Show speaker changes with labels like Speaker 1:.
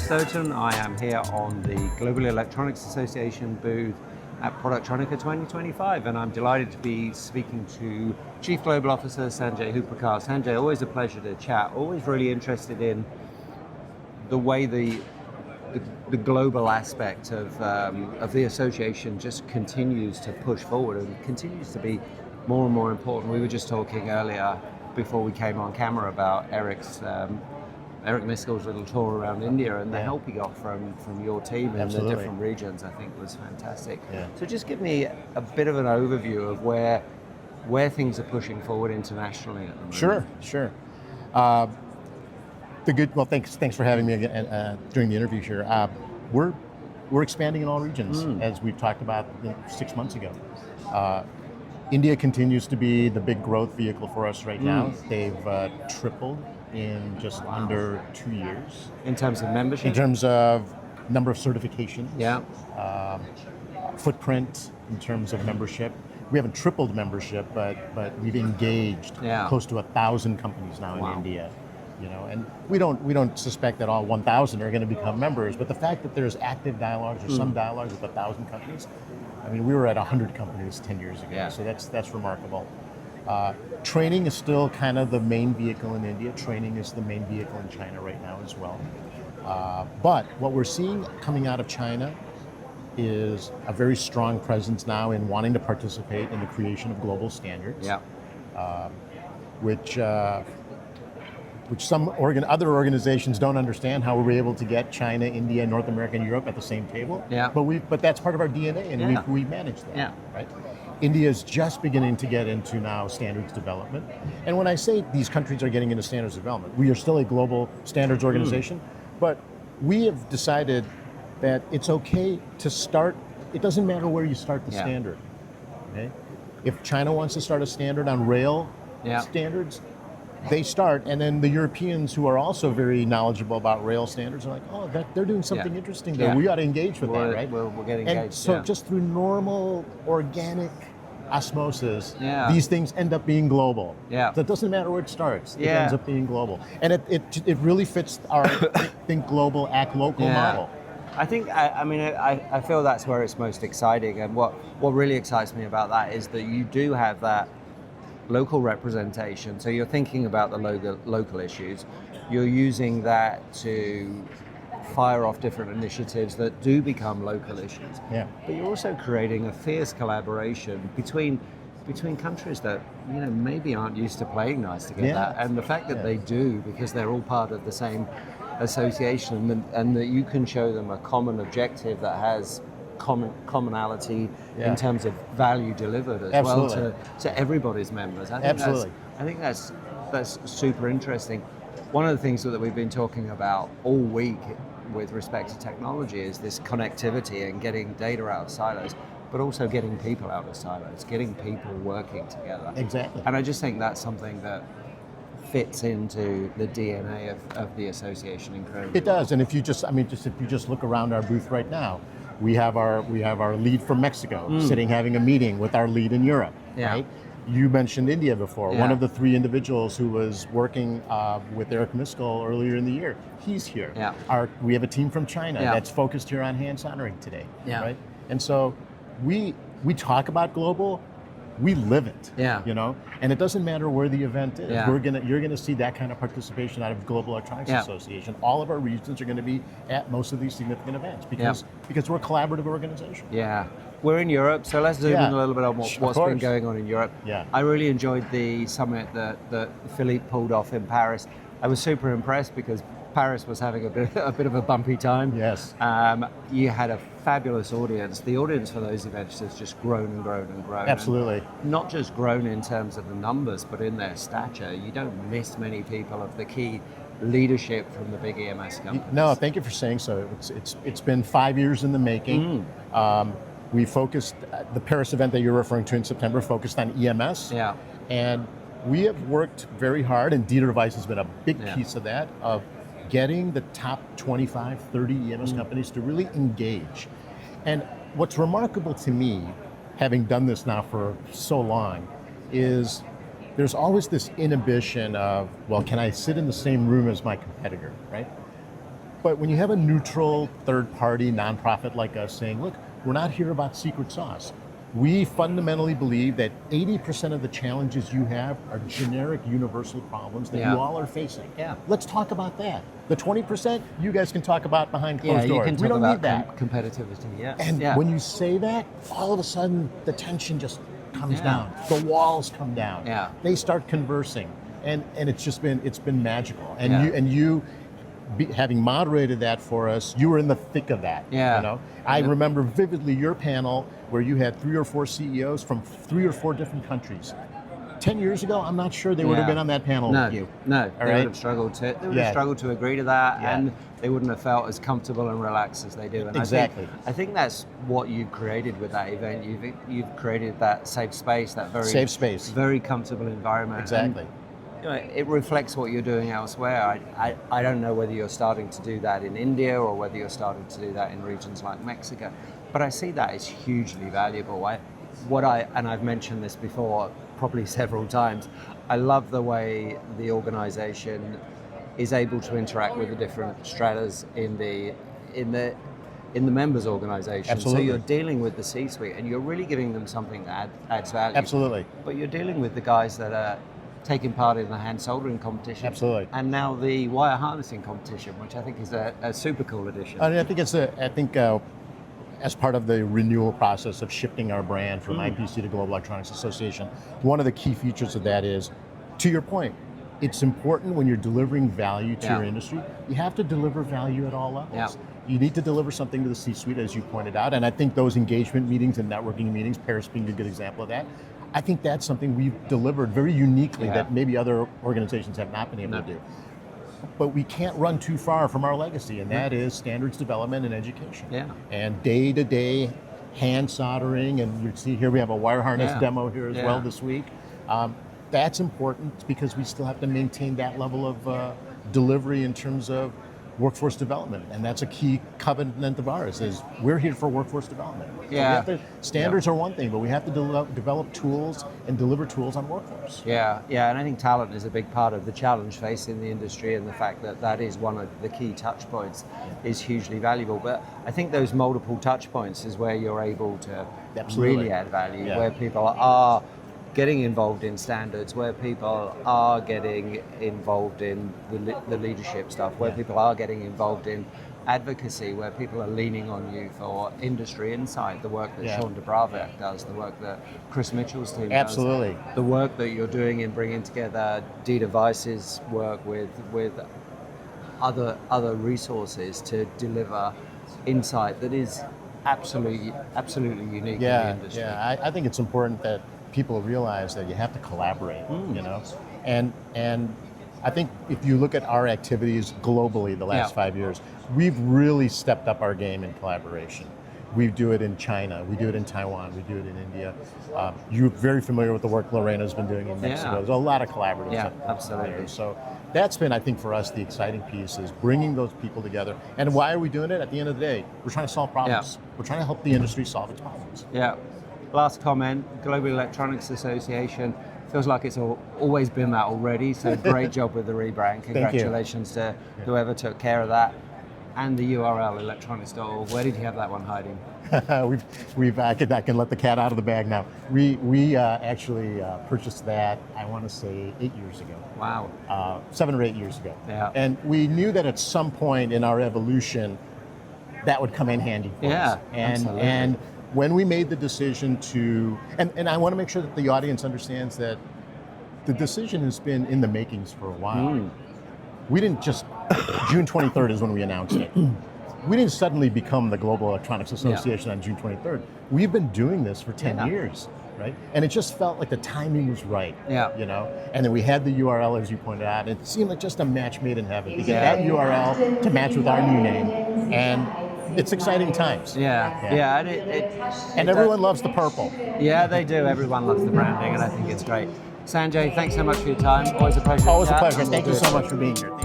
Speaker 1: Stoughton. I am here on the Global Electronics Association booth at Productronica 2025, and I'm delighted to be speaking to Chief Global Officer Sanjay Huprikar. Sanjay, always a pleasure to chat, always really interested in the way the global aspect of the association just continues to push forward and continues to be more and more important. We were just talking earlier before we came on camera about Eric Miskel's little tour around India, and the help he got from your team in the different regions, I think was fantastic. Yeah. So just give me a bit of an overview of where things are pushing forward internationally at the moment.
Speaker 2: Sure. Thanks for having me again during the interview here. We're expanding in all regions, as we've talked about 6 months ago. India continues to be the big growth vehicle for us right now. They've tripled in just under 2 years.
Speaker 1: In terms of membership?
Speaker 2: In terms of number of certifications.
Speaker 1: Yeah.
Speaker 2: Footprint in terms of membership. We haven't tripled membership, but we've engaged close to 1,000 companies now in India. You know, and we don't suspect that all 1,000 are going to become members, but the fact that there's active dialogues or some dialogues with 1,000 companies, I mean, we were at 100 companies 10 years ago, so that's remarkable. Training is still kind of the main vehicle in India. Training is the main vehicle in China right now as well. But what we're seeing coming out of China is a very strong presence now in wanting to participate in the creation of global standards, which some other organizations don't understand how we're able to get China, India, North America, and Europe at the same table. Yeah. But that's part of our DNA, and we manage that. Yeah. Right. India is just beginning to get into now standards development. And when I say these countries are getting into standards development, we are still a global standards organization, but we have decided that it's okay to start. It doesn't matter where you start the standard. Okay. If China wants to start a standard on rail standards, they start, and then the Europeans, who are also very knowledgeable about rail standards, are like, oh, they're doing something interesting there. We ought to engage with that, right?
Speaker 1: We're getting engaged.
Speaker 2: And so just through normal, organic osmosis, these things end up being global. Yeah. So it doesn't matter where it starts. It ends up being global. And it really fits our think global, act local model.
Speaker 1: I think, I feel that's where it's most exciting. And what really excites me about that is that you do have that local representation. So you're thinking about the local issues. You're using that to fire off different initiatives that do become local issues. Yeah. But you're also creating a fierce collaboration between countries that maybe aren't used to playing nice together. And the fact that they do, because they're all part of the same association, and that you can show them a common objective that has commonality in terms of value delivered as well to everybody's members. I think that's super interesting. One of the things that we've been talking about all week with respect to technology is this connectivity and getting data out of silos, but also getting people out of silos, getting people working together.
Speaker 2: Exactly.
Speaker 1: And I just think that's something that fits into the DNA of the association incredibly.
Speaker 2: It does, and if you just look around our booth right now, we have our lead from Mexico sitting having a meeting with our lead in Europe. Right? You mentioned India before. One of the 3 individuals who was working with Eric Miskel earlier in the year, he's here. We have a team from China that's focused here on hand soldering today. Right? And so we talk about global. We live it, and it doesn't matter where the event is. You're gonna see that kind of participation out of Global Electronics Association. All of our regions are going to be at most of these significant events because we're a collaborative organization.
Speaker 1: Yeah, we're in Europe, so let's zoom in a little bit on what's been going on in Europe. Yeah, I really enjoyed the summit that Philippe pulled off in Paris. I was super impressed because Paris was having a bit of a bumpy time.
Speaker 2: Yes.
Speaker 1: You had a fabulous audience. The audience for those events has just grown and grown and grown.
Speaker 2: Absolutely.
Speaker 1: And not just grown in terms of the numbers, but in their stature. You don't miss many people of the key leadership from the big EMS companies.
Speaker 2: No, thank you for saying so. It's been 5 years in the making. We focused, the Paris event that you're referring to in September focused on EMS. Yeah. And we have worked very hard, and Dieter Weiss has been a big piece of that, of getting the top 25, 30 EMS companies to really engage. And what's remarkable to me, having done this now for so long, is there's always this inhibition of, well, can I sit in the same room as my competitor, right? But when you have a neutral third-party nonprofit like us saying, look, we're not here about secret sauce. We fundamentally believe that 80% of the challenges you have are generic universal problems that you all are facing. Let's talk about that. The 20%, you guys can talk about behind closed doors.
Speaker 1: We
Speaker 2: don't need that.
Speaker 1: Competitivity,
Speaker 2: And when you say that, all of a sudden the tension just comes down. The walls come down. They start conversing. And it's been magical. And you having moderated that for us, you were in the thick of that. You know? I remember vividly your panel where you had 3 or 4 CEOs from 3 or 4 different countries. 10 years ago, I'm not sure they would have been on that panel with you.
Speaker 1: No, they would have struggled to. They would have struggled to agree to that, and they wouldn't have felt as comfortable and relaxed as they do. And
Speaker 2: exactly.
Speaker 1: I think that's what you've created with that event. You've created that safe space, that very comfortable environment.
Speaker 2: Exactly.
Speaker 1: And, you know, it reflects what you're doing elsewhere. I don't know whether you're starting to do that in India or whether you're starting to do that in regions like Mexico, but I see that as hugely valuable. And I've mentioned this before, probably several times, I love the way the organization is able to interact with the different stratas in the members organization.
Speaker 2: Absolutely.
Speaker 1: So you're dealing with the C-suite and you're really giving them something that adds value.
Speaker 2: Absolutely.
Speaker 1: But you're dealing with the guys that are taking part in the hand soldering competition.
Speaker 2: Absolutely.
Speaker 1: And now the wire harnessing competition, which I think is a super cool addition.
Speaker 2: I think as part of the renewal process of shifting our brand from IPC to Global Electronics Association, one of the key features of that is, to your point, it's important when you're delivering value to your industry, you have to deliver value at all levels. You need to deliver something to the C-suite, as you pointed out, and I think those engagement meetings and networking meetings, Paris being a good example of that, I think that's something we've delivered very uniquely that maybe other organizations have not been able to do. But we can't run too far from our legacy, and that is standards development and education. And day-to-day hand soldering, and you see here we have a wire harness demo here as well this week. That's important because we still have to maintain that level of delivery in terms of workforce development, and that's a key covenant of ours, is we're here for workforce development. So standards are one thing, but we have to develop tools and deliver tools on workforce.
Speaker 1: And I think talent is a big part of the challenge facing the industry, and the fact that that is one of the key touch points is hugely valuable. But I think those multiple touch points is where you're able to really add value, where people are getting involved in standards, where people are getting involved in the leadership stuff, where people are getting involved in advocacy, where people are leaning on you for industry insight, the work that Sean DeBravek does, the work that Chris Mitchell's team does, the work that you're doing in bringing together D-Device's work with other resources to deliver insight that is absolutely unique in the industry.
Speaker 2: I think it's important that people realize that you have to collaborate, you know, and I think if you look at our activities globally the last 5 years, we've really stepped up our game in collaboration. We do it in China, we do it in Taiwan, we do it in India. You're very familiar with the work Lorena's been doing in Mexico. There's a lot of collaborative
Speaker 1: absolutely
Speaker 2: there. So that's been, I think, for us, the exciting piece is bringing those people together. And why are we doing it? At the end of the day, we're trying to solve problems. We're trying to help the industry solve its problems.
Speaker 1: Last comment, Global Electronics Association, feels like it's always been that already, so great job with the rebrand. Congratulations to whoever took care of that. And the URL, electronics.org, where did you have that one hiding?
Speaker 2: I can let the cat out of the bag now. We actually purchased that, I want to say 8 years ago.
Speaker 1: Wow.
Speaker 2: 7 or 8 years ago. And we knew that at some point in our evolution, that would come in handy for us. And when we made the decision to, and I want to make sure that the audience understands that the decision has been in the makings for a while. We didn't just, June 23rd is when we announced it. We didn't suddenly become the Global Electronics Association on June 23rd. We've been doing this for 10 years, right? And it just felt like the timing was right, you know? And then we had the URL, as you pointed out. It seemed like just a match made in heaven to get that URL to match with our new name. And it's exciting times.
Speaker 1: And
Speaker 2: everyone loves the purple.
Speaker 1: Yeah, they do. Everyone loves the branding, and I think it's great. Sanjay, thanks so much for your time. Always a pleasure.
Speaker 2: Always a pleasure. Thank you so much for being here.